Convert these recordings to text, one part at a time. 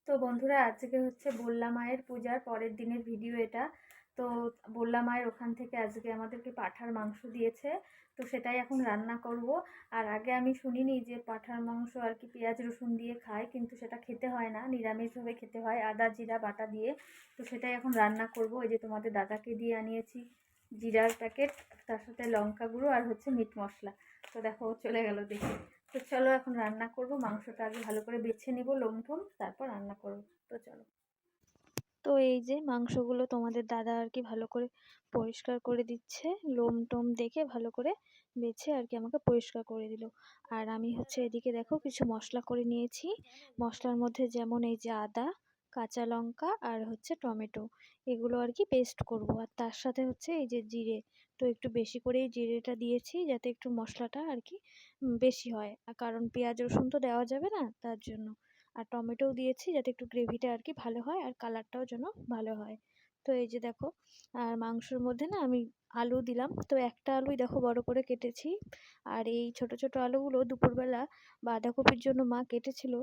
তো বন্ধুরা, আজকে হচ্ছে বল্লা মায়ের পূজার পরের দিনের ভিডিও এটা। তো বল্লা মায়ের ওখান থেকে আজকে আমাদেরকে পাঁঠার মাংস দিয়েছে। তো সেটাই এখন রান্না করব। আর আগে আমি শুনিনি যে পাঁঠার মাংস আর কি পেঁয়াজ রসুন দিয়ে খায়, কিন্তু সেটা খেতে হয় না, নিরামিষভাবে খেতে হয় আদা জিরা বাটা দিয়ে। তো সেটাই এখন রান্না করব। এই যে তোমাদের দাদাকে দিয়ে আনিয়েছি জিরার প্যাকেট, তার সাথে লঙ্কা গুঁড়ো আর হচ্ছে মিট মশলা। তো দেখো চলে গেল দেখে। তো চলো এখন রান্না করব। মাংসটা আগে ভালো করে বেছে নেব লোম টোম, তারপর রান্না করব। তো চলো। তো এই যে মাংসগুলো তোমাদের দাদা আর কি ভালো করে পরিষ্কার করে দিচ্ছে, লোম টোম দেখে ভালো করে বেছে আর কি আমাকে পরিষ্কার করে দিল। আর আমি হচ্ছে এদিকে দেখো কিছু মশলা করে নিয়েছি। মশলার মধ্যে যেমন এই যে আদা, কাঁচা লঙ্কা আর হচ্ছে টমেটো, এগুলো আর কি পেস্ট করব। আর তার সাথে হচ্ছে এই যে জিরে, তো একটু বেশি করেই জিরেটা দিয়েছি যাতে একটু মশলাটা আর কি বেশি হয়, আর কারণ পেঁয়াজ রসুন তো দেওয়া যাবে না তার জন্য। আর টমেটোও দিয়েছি যাতে একটু গ্রেভিটা আর কি ভালো হয় আর কালারটাও যেন ভালো হয়। তো এই যে দেখো, আর মাংসের মধ্যে না আমি আলু দিলাম। তো একটা আলুই দেখো বড় করে কেটেছি। আর এই ছোট ছোট আলুগুলো দুপুরবেলা বাঁধাকপির জন্য মা কেটেছিল।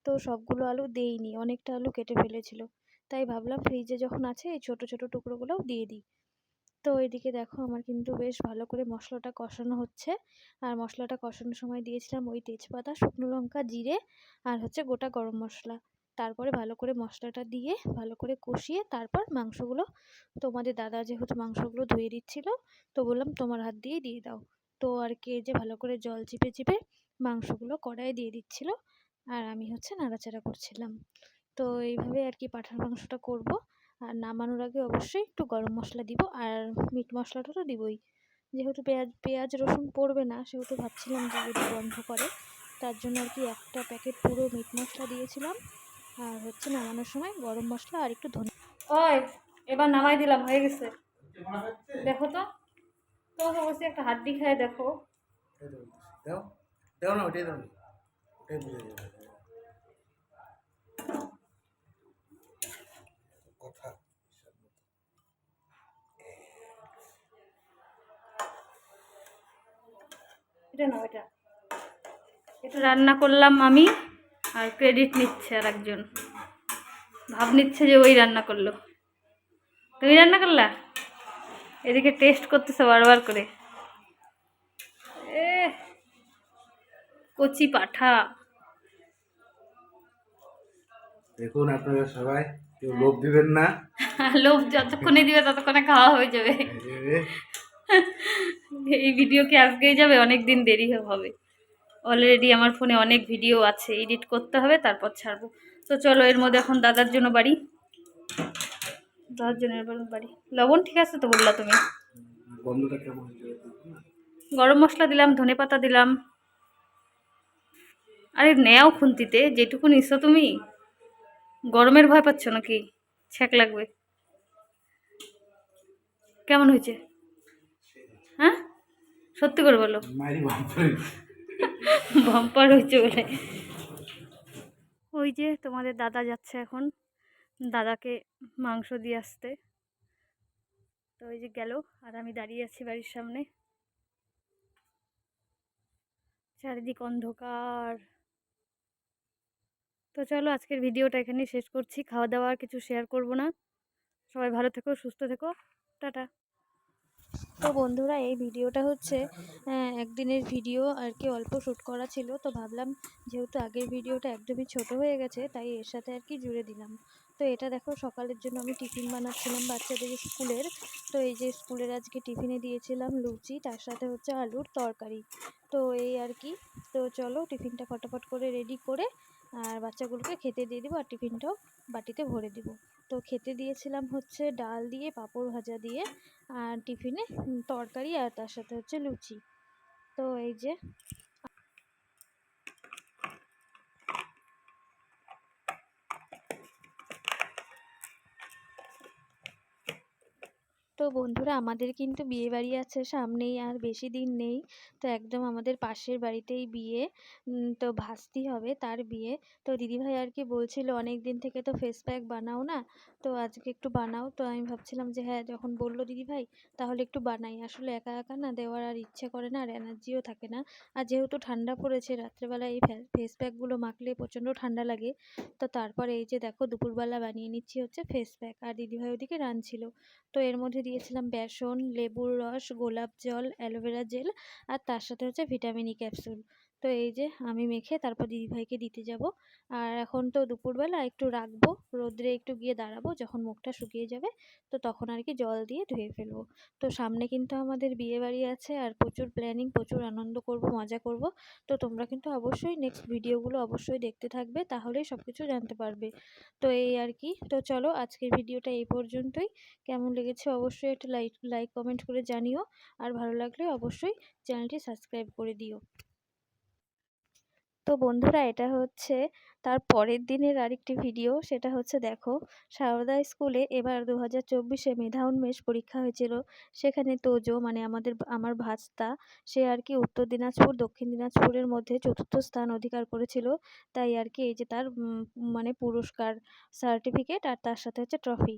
তো সবগুলো আলু দেইনি, অনেকটা আলু কেটে ফেলেছিল। তাই ভাবলাম ফ্রিজে যখন আছে এই ছোট ছোট টুকরোগুলোও দিয়ে দিই। তো এদিকে দেখো আমার কিন্তু বেশ ভালো করে মশলাটা কষানো হচ্ছে। আর মশলাটা কষানোর সময় দিয়েছিলাম ওই তেজপাতা, শুকনো লঙ্কা, জিরে আর হচ্ছে গোটা গরম মশলা। তারপরে ভালো করে মশলাটা দিয়ে ভালো করে কষিয়ে তারপর মাংসগুলো, তোমাদের দাদা যেহেতু মাংসগুলো ধুয়ে দিচ্ছিল, তো বললাম তোমার হাত দিয়েই দিয়ে দাও। তো আর কি এই যে ভালো করে জল চিপে চিপে মাংসগুলো কড়াইয়ে দিয়ে দিচ্ছিল, আর আমি হচ্ছে নাড়াচাড়া করছিলাম। তো এইভাবে আর কি পাঁঠার মাংসটা করব। আর নামানোর আগে অবশ্যই একটু গরম মশলা দিব, আর মিট মশলাটা তো দিবই। যেহেতু পেঁয়াজ রসুন পড়বে না, সেহেতু ভাবছিলাম যে যদি গন্ধ করে, তার জন্য আর কি একটা প্যাকেট পুরো মিট মশলা দিয়েছিলাম। আর হচ্ছে নামানোর সময় গরম মশলা আর একটু ধনে। ওই, এবার নামাই দিলাম, হয়ে গেছে। দেখো তো, তোমাকে বলছি একটা হাড্ডি খায় দেখো। দাও দাও না, ওটাই দাও, ওটাই বুঝে যাবে কথা। এটা না, এটা এটা রান্না করলাম আমি, আর ক্রেডিট নিচ্ছে আর একজন, ভাব নিচ্ছে যে ওই রান্না করলো। তুমি রান্না করলা? এদিকে টেস্ট করতেছে বারবার করে। এ কচি পাঠা। দেখুন আপনারা সবাই কেউ লোভ দিবেন না। লোভ যতক্ষণে দিবে ততক্ষণে খাওয়া হয়ে যাবে। এই ভিডিও কি আজকেই যাবে? অনেক দিন দেরি হবে। অলরেডি আমার ফোনে অনেক ভিডিও আছে, এডিট করতে হবে তারপর ছাড়বো। তো চলো, এর মধ্যে এখন দাদার জন্য বাড়ি, 10 জনের বাড়ি। লবণ ঠিক আছে তো বললা তুমি? গন্ধটা কেমন হয়েছে? গরম মশলা দিলাম, ধনেপাতা দিলাম। আরে নেও খুন্তিতে, যেটুকু নিছো তুমি। গরমের ভয় পাচ্ছ নাকি? ছ্যাঁক লাগবে। কেমন হয়েছে? হ্যাঁ, সত্যি করে বলো। মারি বাপরে। বাম্পার হয়েছে বলে। ওই যে তোমাদের দাদা যাচ্ছে এখন দাদাকে মাংস দিয়ে আসতে। তো ওই যে গেল, আর আমি দাঁড়িয়ে আছি বাড়ির সামনে। চারিদিক অন্ধকার। তো চলো, আজকের ভিডিওটা এখানেই শেষ করছি। খাওয়া দাওয়া আর কিছু শেয়ার করব না। সবাই ভালো থেকো, সুস্থ থেকো। টাটা। তো বন্ধুরা, এই ভিডিওটা হচ্ছে একদিনের ভিডিও আর কি, অল্প শ্যুট করা ছিল। তো ভাবলাম যেহেতু আগের ভিডিওটা একদমই ছোট হয়ে গেছে, তাই এর সাথে আর কি জুড়ে দিলাম। তো এটা দেখো, সকালের জন্য আমি টিফিন বানাচ্ছিলাম বাচ্চাদের স্কুলের। তো এই যে স্কুলের আজকে টিফিনে দিয়েছিলাম লুচি, তার সাথে হচ্ছে আলুর তরকারি। তো এই আর কি। তো চলো টিফিনটা ফটাফট করে রেডি করে আর বাচ্চাগুলোকে খেতে দিয়ে দিব, আর টিফিনটাও বাটিতে ভরে দিব। তো খেতে দিয়েছিলাম হচ্ছে ডাল দিয়ে, পাঁপড় ভাজা দিয়ে, আর টিফিনে তরকারি, আর তার সাথে হচ্ছে লুচি। তো এই যে, তো তো বন্ধুরা আমাদের কিন্তু বিয়েবাড়ি আছে সামনেই, আর বেশি দিন নেই। তো একদম আমাদের পাশের বাড়িতেই বিয়ে। তো ভাস্তি হবে তার বিয়ে। তো দিদিভাই আর কি বলছিল অনেক দিন থেকে তো ফেস প্যাক বানাও না, তো আজকে একটু বানাও। তো আমি ভাবছিলাম যে হ্যাঁ, যখন বললো দিদিভাই তাহলে একটু বানাই। আসলে একা একা না দেওয়ার আর ইচ্ছে করে না, আর এনার্জিও থাকে না। আর যেহেতু ঠান্ডা পড়েছে, রাত্রেবেলা এই ফেস প্যাকগুলো মাখলে প্রচণ্ড ঠান্ডা লাগে। তো তারপরে এই যে দেখো দুপুরবেলা বানিয়ে নিচ্ছি হচ্ছে ফেস প্যাক, আর দিদিভাই ওদিকে রাঁধছিল। তো এর মধ্যে দিয়েছিলাম বেসন, লেবুর রস, গোলাপ জল, অ্যালোভেরা জেল, আর তার সাথে হচ্ছে ভিটামিন ই ক্যাপসুল। তো এই যে আমি মেখে তারপর দিদিভাইকে দিতে যাব। আর এখন তো দুপুরবেলা একটু রাখবো, রোদ্রে একটু গিয়ে দাঁড়াবো, যখন মুখটা শুকিয়ে যাবে তো তখন আর কি জল দিয়ে ধুয়ে ফেলবো। তো সামনে কিন্তু আমাদের বিয়ে বাড়ি আছে, আর প্রচুর প্ল্যানিং, প্রচুর আনন্দ করব, মজা করব। তো তোমরা কিন্তু অবশ্যই নেক্সট ভিডিওগুলো অবশ্যই দেখতে থাকবে, তাহলেই সব কিছু জানতে পারবে। তো এই আর কি। তো চলো আজকের ভিডিওটা এই পর্যন্তই। কেমন লেগেছে অবশ্যই একটা লাইক কমেন্ট করে জানিও, আর ভালো লাগলে অবশ্যই চ্যানেলটি সাবস্ক্রাইব করে দিও। তো বন্ধুরা এটা হচ্ছে তার পরের দিনের আরেকটি ভিডিও। সেটা হচ্ছে দেখো, সারদা স্কুলে এবার 2024-এ মেধা উন্মেষ পরীক্ষা হয়েছিল। সেখানে তোজো মানে আমার ভাস্তা, সে আর কি উত্তর দিনাজপুর দক্ষিণ দিনাজপুরের মধ্যে চতুর্থ স্থান অধিকার করেছিল। তাই আর কি এই যে তার মানে পুরস্কার, সার্টিফিকেট, আর তার সাথে হচ্ছে ট্রফি।